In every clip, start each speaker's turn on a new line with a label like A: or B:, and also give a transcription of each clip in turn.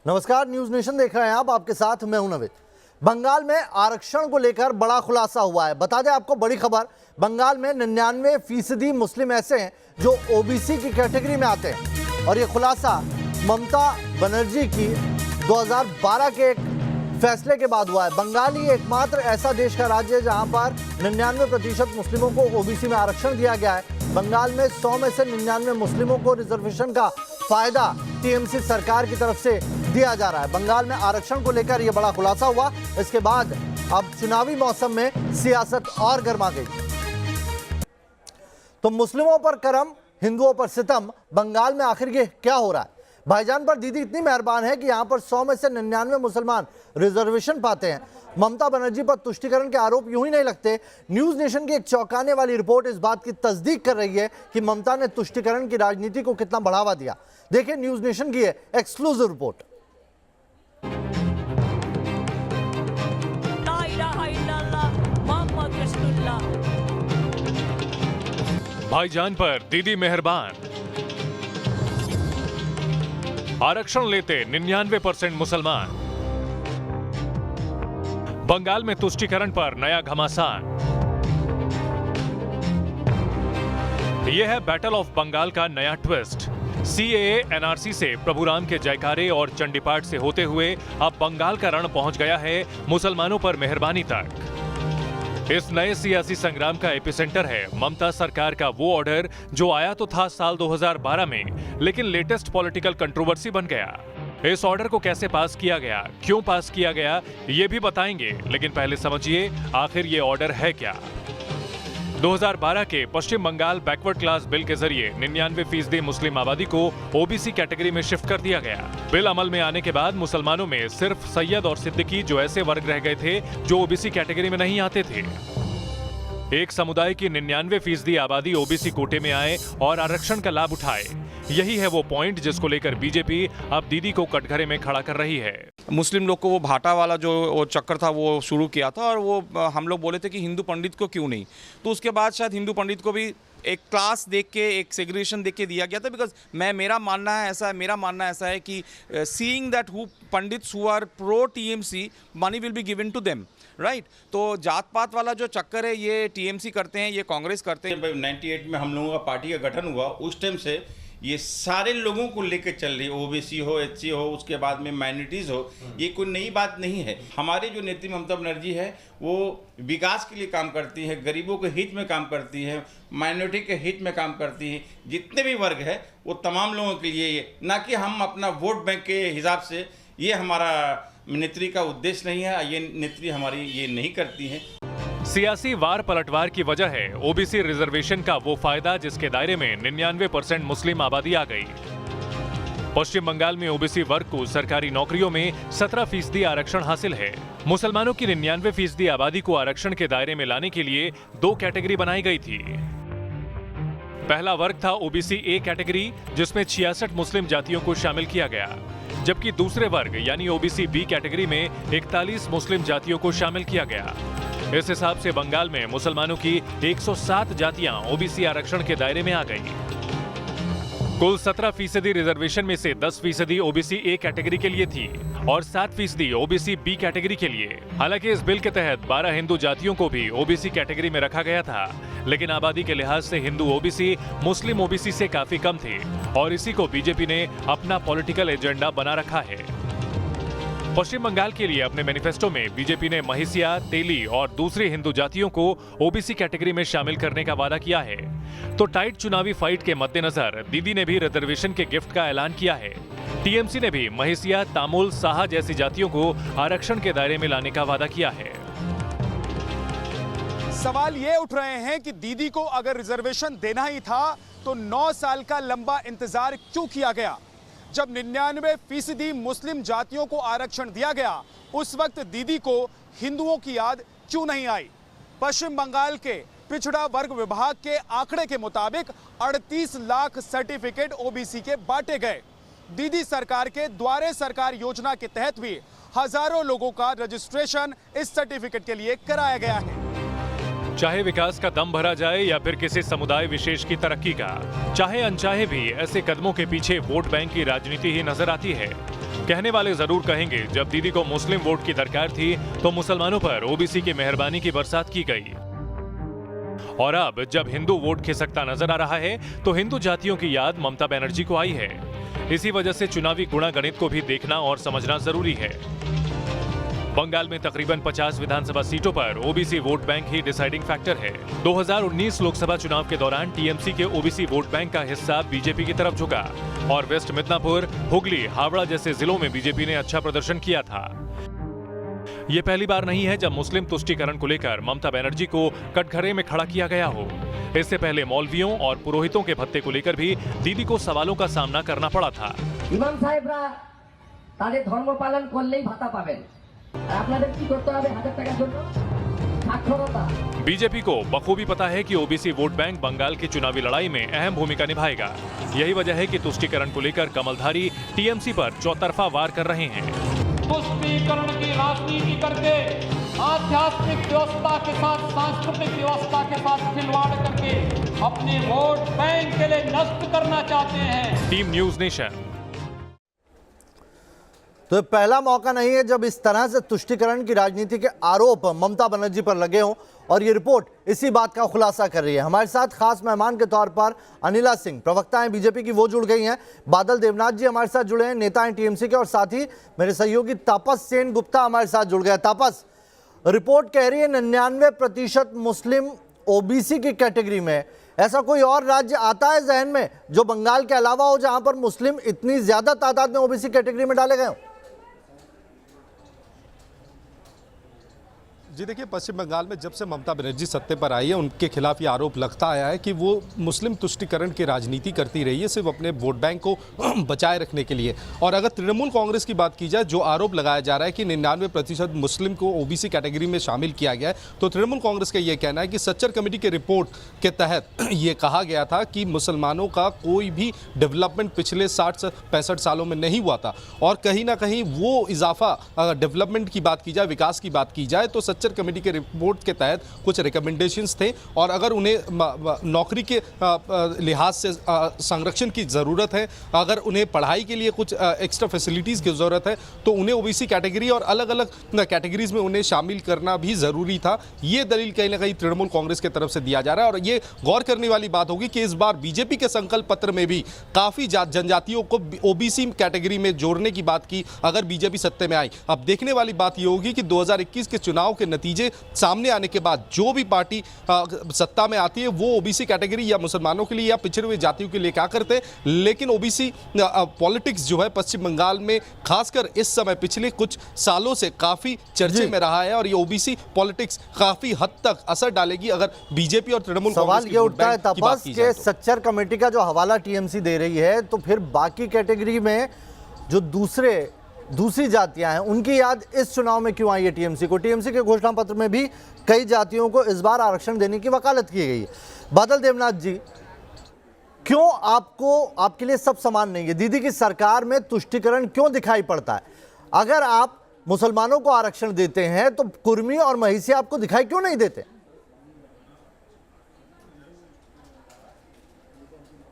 A: नमस्कार, news nation देख रहे हैं आप। आपके साथ मैं हूं नवीद। बंगाल में आरक्षण को लेकर बड़ा खुलासा हुआ है। बता दें आपको बड़ी खबर, बंगाल में 99% मुस्लिम ऐसे हैं जो ओबीसी की कैटेगरी में आते हैं और ये खुलासा ममता बनर्जी की 2012 के एक फैसले के बाद हुआ है। बंगाल ही एकमात्र ऐसा देश का राज्य है जहां पर 99% मुस्लिमों को ओबीसी में आरक्षण दिया गया है। बंगाल में 100 में से 99 मुस्लिमों को रिजर्वेशन का फायदा टीएमसी सरकार की तरफ से दिया जा रहा है। बंगाल में आरक्षण को लेकर यह बड़ा खुलासा हुआ। इसके बाद अब चुनावी मौसम में सियासत और गर्मा गई। तो मुस्लिमों पर करम, हिंदुओं पर सितम, बंगाल में आखिर ये क्या हो रहा है? भाईजान पर दीदी इतनी मेहरबान है कि यहां पर 100 में से 99 मुसलमान रिजर्वेशन पाते हैं। ममता बनर्जी पर तुष्टीकरण के आरोप यूं ही नहीं लगते। न्यूज नेशन की एक चौंकाने वाली रिपोर्ट इस बात की तस्दीक कर रही है कि ममता ने तुष्टीकरण की राजनीति को कितना बढ़ावा दिया। देखिए न्यूज नेशन की एक्सक्लूसिव रिपोर्ट।
B: भाईजान पर दीदी मेहरबान, आरक्षण लेते 99% मुसलमान। बंगाल में तुष्टीकरण पर नया घमासान। यह है बैटल ऑफ बंगाल का नया ट्विस्ट। सीएए एनआरसी से प्रभुराम के जयकारे और चंडीपाठ से होते हुए अब बंगाल का रण पहुंच गया है मुसलमानों पर मेहरबानी तक। इस नए सियासी संग्राम का एपिसेंटर है ममता सरकार का वो ऑर्डर जो आया तो था साल 2012 में, लेकिन लेटेस्ट पॉलिटिकल कंट्रोवर्सी बन गया। इस ऑर्डर को कैसे पास किया गया, क्यों पास किया गया, ये भी बताएंगे, लेकिन पहले समझिए आखिर ये ऑर्डर है क्या। 2012 के पश्चिम बंगाल बैकवर्ड क्लास बिल के जरिए 99% मुस्लिम आबादी को ओबीसी कैटेगरी में शिफ्ट कर दिया गया। बिल अमल में आने के बाद मुसलमानों में सिर्फ सैयद और सिद्दीकी जो ऐसे वर्ग रह गए थे जो ओबीसी कैटेगरी में नहीं आते थे। एक समुदाय की 99% आबादी ओबीसी कोटे में आए और आरक्षण का लाभ उठाए। यही है वो पॉइंट जिसको लेकर बीजेपी अब दीदी को कटघरे में खड़ा कर रही है।
C: मुस्लिम लोग को वो भाटा वाला जो वो चक्कर था वो शुरू किया था और वो हम लोग बोले थे कि हिंदू पंडित को क्यों नहीं, तो उसके बाद शायद हिंदू पंडित को भी एक क्लास देख के, एक सेग्रीगेशन देख के दिया गया था। बिकॉज मेरा मानना ऐसा है कि seeing that who pandits who are pro TMC money will be given to them, right. तो जात पात वाला जो चक्कर है ये टीएमसी करते हैं, ये कांग्रेस करते हैं।
D: 98 में हम लोगों का पार्टी का गठन हुआ, उस टाइम से ये सारे लोगों को लेकर चल रही है। ओबीसी हो, एचसी हो, उसके बाद में माइनॉरिटीज़ हो, ये कोई नई बात नहीं है। हमारी जो नेत्री ममता बनर्जी है वो विकास के लिए काम करती है, गरीबों के हित में काम करती है, माइनॉरिटी के हित में काम करती है। जितने भी वर्ग है वो तमाम लोगों के लिए, ये ना कि हम अपना वोट बैंक के हिसाब से, ये हमारा नेत्री का उद्देश्य नहीं है। ये नेत्री हमारी ये नहीं करती है।
B: सियासी वार पलटवार की वजह है ओबीसी रिजर्वेशन का वो फायदा जिसके दायरे में 99% मुस्लिम आबादी आ गई। पश्चिम बंगाल में ओबीसी वर्ग को सरकारी नौकरियों में 17% आरक्षण हासिल है। मुसलमानों की 99% आबादी को आरक्षण के दायरे में लाने के लिए 2 कैटेगरी बनाई गई थी। पहला वर्ग था ओबीसी ए कैटेगरी, जिसमें 66 मुस्लिम जातियों को शामिल किया गया, जबकि दूसरे वर्ग यानी ओबीसी बी कैटेगरी में 41 मुस्लिम जातियों को शामिल किया गया। इस हिसाब से बंगाल में मुसलमानों की 107 जातियां ओबीसी आरक्षण के दायरे में आ गईं। कुल 17% रिजर्वेशन में से 10% ओबीसी ए कैटेगरी के लिए थी और 7% ओबीसी बी कैटेगरी के लिए। हालांकि इस बिल के तहत 12 हिंदू जातियों को भी ओबीसी कैटेगरी में रखा गया था, लेकिन आबादी के लिहाज से हिंदू ओबीसी मुस्लिम ओबीसी से काफी कम थे और इसी को बीजेपी ने अपना पॉलिटिकल एजेंडा बना रखा है। पश्चिम बंगाल के लिए अपने मैनिफेस्टो में बीजेपी ने महिसिया, तेली और दूसरी हिंदू जातियों को ओबीसी कैटेगरी में शामिल करने का वादा किया है। तो टाइट चुनावी फाइट के मद्देनजर दीदी ने भी रिजर्वेशन के गिफ्ट का ऐलान किया है। टीएमसी ने भी महिसिया, तामुल, साहा जैसी जातियों को आरक्षण के दायरे में लाने का वादा किया है।
E: सवाल ये उठ रहे हैं कि दीदी को अगर रिजर्वेशन देना ही था तो 9 साल का लंबा इंतजार क्यों किया गया? जब 99% मुस्लिम जातियों को आरक्षण दिया गया उस वक्त दीदी को हिंदुओं की याद क्यों नहीं आई? पश्चिम बंगाल के पिछड़ा वर्ग विभाग के आंकड़े के मुताबिक 38 लाख सर्टिफिकेट ओबीसी के बांटे गए। दीदी सरकार के द्वारे सरकार योजना के तहत भी हजारों लोगों का रजिस्ट्रेशन इस सर्टिफिकेट के लिए कराया गया है।
B: चाहे विकास का दम भरा जाए या फिर किसी समुदाय विशेष की तरक्की का, चाहे अनचाहे भी ऐसे कदमों के पीछे वोट बैंक की राजनीति ही नजर आती है। कहने वाले जरूर कहेंगे, जब दीदी को मुस्लिम वोट की दरकार थी तो मुसलमानों पर ओबीसी की मेहरबानी की बरसात की गई, और अब जब हिंदू वोट खिसकता नजर आ रहा है तो हिंदू जातियों की याद ममता बनर्जी को आई है। इसी वजह से चुनावी गुणागणित को भी देखना और समझना जरूरी है। बंगाल में तकरीबन 50 विधानसभा सीटों पर ओबीसी वोट बैंक ही डिसाइडिंग फैक्टर है। 2019 लोकसभा चुनाव के दौरान टीएमसी के ओबीसी वोट बैंक का हिस्सा बीजेपी की तरफ झुका और वेस्ट मिदनापुर, हुगली, हावड़ा जैसे जिलों में बीजेपी ने अच्छा प्रदर्शन किया था। ये पहली बार नहीं है जब मुस्लिम तुष्टीकरण को लेकर ममता बनर्जी को कटघरे में खड़ा किया गया हो। इससे पहले मौलवियों और पुरोहितों के भत्ते को लेकर भी दीदी को सवालों का सामना करना पड़ा था।
F: इमाम साहेबरा ताদের ধর্ম পালন করলেই ভাতা পাবেন, আর আপনাদের কি করতে হবে 1000 টাকার জন্য? সাক্ষরতা।
B: बीजेपी को बखूबी पता है कि ओबीसी वोट बैंक बंगाल की चुनावी लड़ाई में अहम भूमिका निभाएगा। यही वजह है कि तुष्टीकरण को लेकर कमलधारी टीएमसी पर चौतरफा वार कर रहे हैं।
G: तुष्टीकरण की राजनीति करके आध्यात्मिक व्यवस्था के साथ सांस्कृतिक व्यवस्था के साथ खिलवाड़ करके अपने वोट बैंक के लिए नष्ट करना चाहते हैं।
B: Team news nation.
A: तो ये पहला मौका नहीं है जब इस तरह से तुष्टीकरण की राजनीति के आरोप ममता बनर्जी पर लगे हों, और ये रिपोर्ट इसी बात का खुलासा कर रही है। हमारे साथ खास मेहमान के तौर पर अनिला सिंह, प्रवक्ता हैं बीजेपी की, वो जुड़ गई हैं। बादल देवनाथ जी हमारे साथ जुड़े हैं, नेता हैं टीएमसी के, और साथ ही मेरे सहयोगी तापस सेन गुप्ता हमारे साथ जुड़ गए। तापस, रिपोर्ट कह रही है 99% मुस्लिम ओबीसी की कैटेगरी में। ऐसा कोई और राज्य आता है जहन में जो बंगाल के अलावा हो जहां पर मुस्लिम इतनी ज्यादा तादाद में ओबीसी कैटेगरी में डाले गए हो?
E: जी देखिए, पश्चिम बंगाल में जब से ममता बनर्जी सत्ते पर आई है उनके खिलाफ ये आरोप लगता आया है कि वो मुस्लिम तुष्टीकरण की राजनीति करती रही है, सिर्फ अपने वोट बैंक को बचाए रखने के लिए। और अगर तृणमूल कांग्रेस की बात की जाए, जो आरोप लगाया जा रहा है कि 99% मुस्लिम को ओबीसी कैटेगरी में शामिल किया गया है, तो तृणमूल कांग्रेस का ये कहना है कि सच्चर कमेटी के रिपोर्ट के तहत ये कहा गया था कि मुसलमानों का कोई भी डेवलपमेंट पिछले 60-65 सालों में नहीं हुआ था, और कहीं ना कहीं वो इजाफा, अगर डेवलपमेंट की बात की जाए, विकास की बात की जाए, तो सच्चर कमेटी के रिपोर्ट के तहत कुछ रिकमेंडेशंस थे, और अगर उन्हें नौकरी के लिहाज से संरक्षण की ज़रूरत है, अगर उन्हें पढ़ाई के लिए कुछ एक्स्ट्रा फैसिलिटीज़ की ज़रूरत है, तो उन्हें ओबीसी कैटेगरी और अलग अलग कैटेगरीज में उन्हें शामिल करना भी ज़रूरी था। ये दलील कहीं ना कहीं तृणमूल कांग्रेस की तरफ से दिया जा रहा है। और ये गौर करने वाली बात होगी कि इस बार बीजेपी के संकल्प पत्र में भी काफ़ी जनजातियों को ओबीसी कैटेगरी में जोड़ने की बात की, अगर बीजेपी सत्ते में आई। अब देखने वाली बात ये होगी कि 2021 के चुनाव के नतीजे सामने आने के बाद जो भी पार्टी सत्ता में आती है, वो ओबीसी कैटेगरी या मुसलमानों के लिए या पिछड़े हुए जातियों के लिए क्या करते हैं। लेकिन ओबीसी पॉलिटिक्स जो है पश्चिम बंगाल में खासकर इस समय पिछले कुछ सालों से काफी चर्चे में रहा है, और ये ओबीसी पॉलिटिक्स काफी हद तक असर डालेगी अगर बीजेपी और तृणमूल
A: सवाल ये उठता है तपस के सच्चर कमेटी का जो हवाला टीएमसी दे रही है, तो फिर बाकी कैटेगरी में जो दूसरी जातियां हैं उनकी याद इस चुनाव में क्यों आई है टीएमसी को? टीएमसी के घोषणा पत्र में भी कई जातियों को इस बार आरक्षण देने की वकालत की गई है। बादल देवनाथ जी, क्यों आपके लिए सब समान नहीं है? दीदी की सरकार में तुष्टीकरण क्यों दिखाई पड़ता है? अगर आप मुसलमानों को आरक्षण देते हैं तो कुर्मी और महिसी आपको दिखाई क्यों नहीं देते?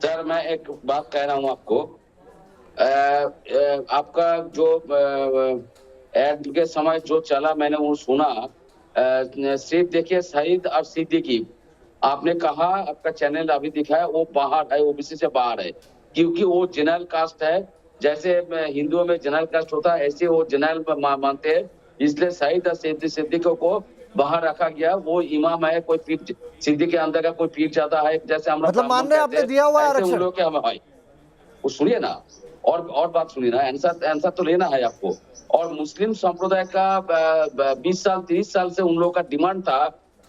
H: सर, मैं एक बात कह रहा हूं आपको, आपका जो एड के समय जो चला मैंने वो सुना, सिर्फ देखिए शहीद और सिद्दीकी, आपने कहा आपका चैनल अभी दिखाया वो बाहर है, ओबीसी से बाहर है, क्योंकि वो जनरल कास्ट है। जैसे हिंदुओं में जनरल कास्ट होता है, ऐसे वो जनरल मानते हैं, इसलिए शहीद और सिद्दीकों को बाहर रखा गया। वो इमाम है, कोई पीर सिद्दीक के अंदर का कोई पीर जाता है, जैसे हम
A: मतलब मान रहे आपने दिया हुआ आरक्षण,
H: लोग क्या है वो सुनिए ना, और बात सुनिए ना, आंसर तो लेना है आपको। और मुस्लिम संप्रदाय का 20 साल 30 साल से उन लोगों का डिमांड था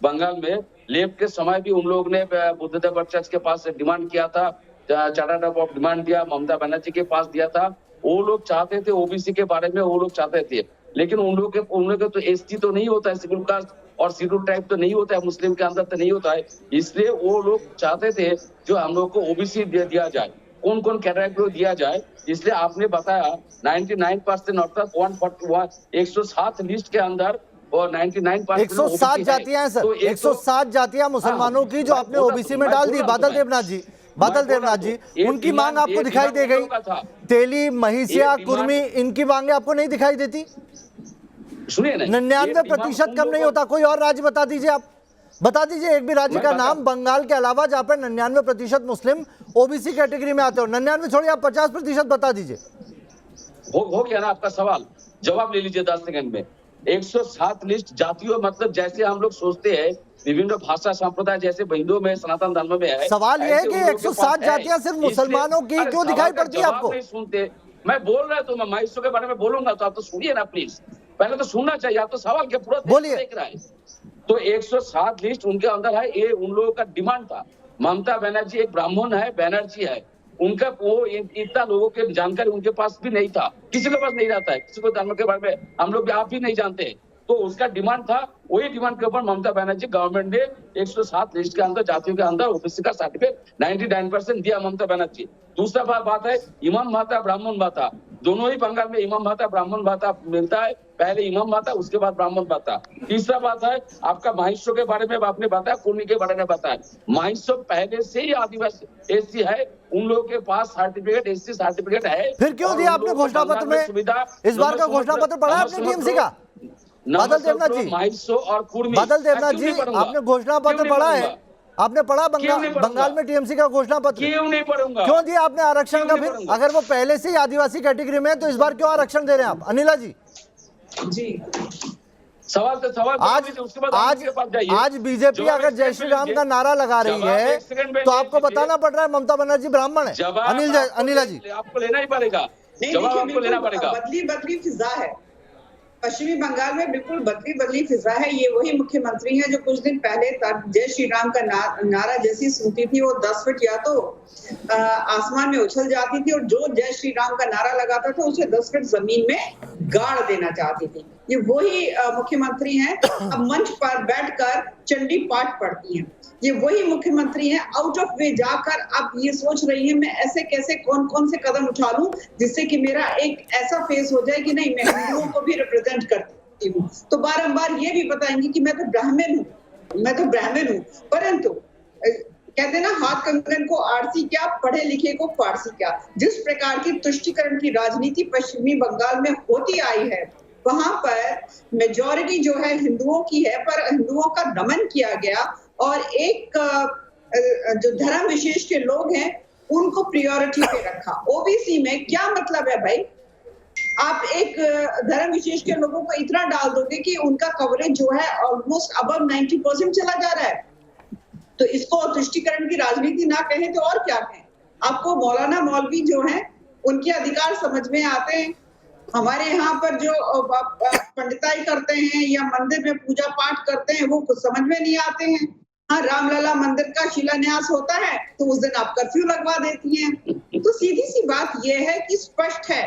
H: बंगाल में। लेफ्ट के समय भी उन लोग ने बुद्धदेव चर्च के पास डिमांड किया था, चार्टर ऑफ डिमांड दिया, ममता बनर्जी के पास दिया था। वो लोग चाहते थे ओबीसी के बारे में, वो लोग चाहते थे, लेकिन उन लोग के तो एसटी तो नहीं होता है, शेड्यूल कास्ट और शेड्यूल टाइप तो नहीं होता है, मुस्लिम के अंदर तो नहीं होता है, इसलिए वो लोग चाहते थे जो हम लोग को ओबीसी दिया जाए, कौन कौन कैटेगरी को दिया जाए। इसलिए आपने बताया 99% अर्थात 107 लिस्ट के अंदर और 99%
A: 107 जातियां हैं सर, 107 जातियां मुसलमानों की जो आपने ओबीसी में डाल दी। बादल देवनाथ जी, बादल देवनाथ जी, उनकी मांग आपको दिखाई दे गई? तेली, महिसिया, कुर्मी, इनकी मांगे आपको नहीं दिखाई देती?
H: सुनिए ना,
A: 99% कम नहीं होता? कोई और राज्य बता दीजिए, आप बता दीजिए एक भी राज्य का नाम बंगाल के अलावा जहां पर 99% मुस्लिम ओबीसी कैटेगरी में आते हो। 99 छोड़िए, आप 50% बता दीजिए।
H: हो गया ना आपका सवाल, जवाब ले लीजिए 10 सेकंड में। 107 लिस्ट जातियों, मतलब जैसे हम लोग सोचते हैं विभिन्न भाषा संप्रदाय जैसे हिंदुओं में, सनातन धर्म में है।
A: सवाल यह है कि 107 जातियां सिर्फ मुसलमानों की क्यों दिखाई पड़ती है आपको?
H: नहीं सुनते, मैं बोल रहा तो मैं माइसो के बारे में बोलूंगा तो आप तो सुनिए ना प्लीज, पहले तो सुनना चाहिए। आप तो सवाल के पूरा
A: बोलिए।
H: देख रहा है। तो 107 लिस्ट उनके अंदर है, ये उन लोगों का डिमांड था। ममता बनर्जी एक ब्राह्मण है, बनर्जी है, उनका वो इतना लोगों के जानकारी उनके पास भी नहीं था, किसी के पास नहीं रहता है, किसी को धर्म के बारे में हम लोग आप भी नहीं जानते। तो उसका डिमांड था, वही डिमांड के ऊपर ममता बनर्जी गवर्नमेंट ने 107 लिस्ट के अंदर जातियों के अंदर ओबीसी का सर्टिफिकेट 99% दिया ममता बनर्जी। दूसरा बात है इमाम भाता, ब्राह्मण भाता, दोनों ही बंगाल में इमाम भाता, ब्राह्मण भाता मिलता है। पहले इमाम भाता, उसके बाद ब्राह्मण भाता। तीसरा बात है आपका महिष्य के बारे में आपने बताया, कुर्मी के बारे में बताया। महिष्य पहले से ही आदिवासी एससी है, उन लोगों के पास सर्टिफिकेट, एससी सर्टिफिकेट है।
A: फिर क्यों दिया आपने घोषणा पत्र में? इस बार का घोषणा पत्र पढ़ा आपने टीएमसी का? बादल देवनाथ जी,
H: और कुर्मी,
A: बादल देवनाथ जी, आपने घोषणा पत्र पढ़ा है? आपने पढ़ा बंगाल में टीएमसी का घोषणा पत्र?
H: क्यों नहीं पढ़ूंगा?
A: क्यों दिया आपने आरक्षण का? फिर अगर वो पहले से ही आदिवासी कैटेगरी में है तो इस बार क्यों आरक्षण दे रहे हैं आप? अनिला जी
H: सवाल तो सवाल
A: आज बीजेपी अगर जय श्री राम का नारा लगा रही है तो आपको बताना पड़ रहा है ममता बनर्जी ब्राह्मण है। अनिला जी,
H: आपको लेना ही पड़ेगा, जवाब आपको लेना पड़ेगा।
I: बदली फिजा है पश्चिमी बंगाल में, बिल्कुल बदली फिजा है। ये वही मुख्यमंत्री हैं जो कुछ दिन पहले जय श्री राम का नारा जैसी सुनती थी वो 10 फीट या तो आसमान में उछल जाती थी, और जो जय श्री राम का नारा लगाता था उसे 10 फीट जमीन में गाड़ देना चाहती थी। ये वही मुख्यमंत्री हैं। अब मंच पर बैठकर चंडी पाठ पढ़ती हैं। ये वही मुख्यमंत्री हैं, आउट ऑफ वे जाकर अब ये सोच रही है मैं ऐसे कैसे कौन से कदम उठा लूं जिससे कि मेरा एक ऐसा फेस हो जाए कि नहीं, मैं हिंदुओं को भी रिप्रेजेंट करती हूँ। तो बारंबार ये भी बताएंगी कि मैं तो ब्राह्मण हूँ, परंतु कहते ना हाथ कंगन को आरसी क्या, पढ़े लिखे को फारसी क्या। जिस प्रकार की तुष्टीकरण की राजनीति पश्चिमी बंगाल में होती आई है, वहां पर मेजॉरिटी जो है हिंदुओं की है, पर हिंदुओं का दमन किया गया और एक जो धर्म विशेष के लोग हैं उनको प्रायोरिटी पे रखा। ओबीसी में क्या मतलब है भाई? आप एक धर्म विशेष के लोगों को इतना डाल दोगे कि उनका कवरेज जो है ऑलमोस्ट अबव 90% चला जा रहा है। तो इसको तुष्टीकरण की राजनीति ना कहें तो और क्या कहें। आपको मौलाना मौलवी जो है उनके अधिकार समझ में आते हैं। हमारे यहाँ पर जो पंडिताई करते हैं या मंदिर में पूजा पाठ करते हैं वो कुछ समझ में नहीं आते हैं। हाँ, रामलला मंदिर का शिलान्यास होता है तो उस दिन आप कर्फ्यू लगवा देती हैं। तो सीधी सी बात यह है कि स्पष्ट है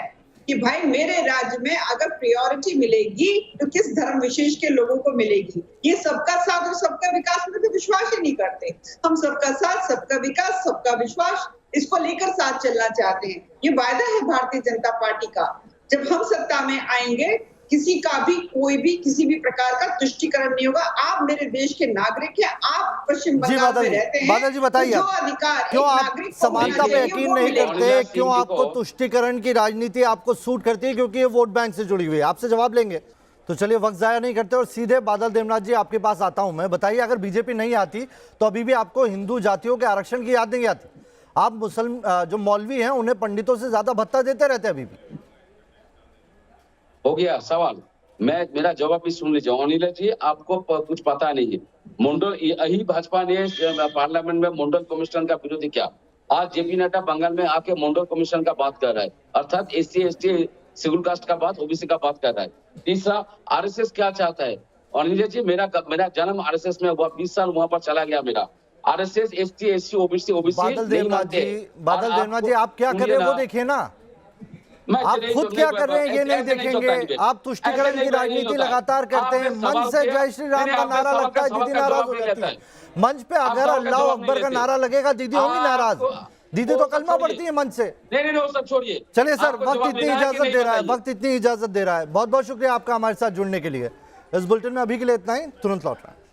I: कि भाई मेरे राज्य में अगर प्रायोरिटी मिलेगी तो किस धर्म विशेष के लोगों को मिलेगी। ये सबका साथ और सबका विकास में तो विश्वास ही नहीं करते। हम सबका साथ, सबका विकास, सबका विश्वास, इसको लेकर साथ चलना चाहते हैं। ये वायदा है भारतीय जनता पार्टी का। जब हम सत्ता में आएंगे किसी का भी कोई भी किसी भी प्रकार का तुष्टीकरण नहीं होगा। आप मेरे देश के नागरिक हैं, आप पश्चिम बंगाल में रहते हैं।
A: बादल जी बताइए,
I: जो अधिकार
A: क्यों आप समानता पे यकीन नहीं करते? क्यों आपको तुष्टीकरण की राजनीति आपको सूट करती है? क्योंकि ये वोट बैंक से जुड़ी हुई है। आपसे जवाब लेंगे तो चलिए वक्त जाया नहीं करते और सीधे बादल देवनाथ जी आपके पास आता हूं मैं। बताइए, अगर बीजेपी नहीं आती तो अभी भी आपको हिंदू जातियों के आरक्षण की याद नहीं आती? आप मुसलमान जो मौलवी हैं उन्हें पंडितों से ज्यादा भत्ता देते रहते हैं अभी भी।
H: हो गया सवाल, मेरा जवाब भी सुन लीजिए। अनिल जी, आपको कुछ पता नहीं है। मंडल यही भाजपा ने पार्लियामेंट में मंडल कमीशन का विरोध किया। आज जेपी नड्डा बंगाल में आके मंडल कमीशन का बात कर रहा है, अर्थात एससी एसटी शेड्यूल कास्ट का बात, ओबीसी का बात कर रहा है। तीसरा, आरएसएस क्या चाहता है? अनिल जी, मेरा जन्म आरएसएस में हुआ, 20 साल वहां पर चला गया मेरा। आरएसएस एसटी एससी ओबीसी
A: बादल देवनाथ जी आप क्या कर रहे हैं वो देखिए ना। आप खुद क्या कर रहे हैं ये नहीं देखेंगे। आप तुष्टीकरण की राजनीति लगातार करते हैं। मंच से जय श्री राम का नारा लगता है, दीदी नाराज हो जाती है। मंच पे अगर अल्लाह अकबर का नारा लगेगा दीदी होंगी नाराज। दीदी तो कलमा पढ़ती है मंच से।
H: सब छोड़िए।
A: चलिए सर, वक्त इतनी इजाजत दे रहा है। बहुत बहुत शुक्रिया आपका हमारे साथ जुड़ने के लिए। इस बुलेटिन में अभी के लिए इतना ही। तुरंत लौट रहा है।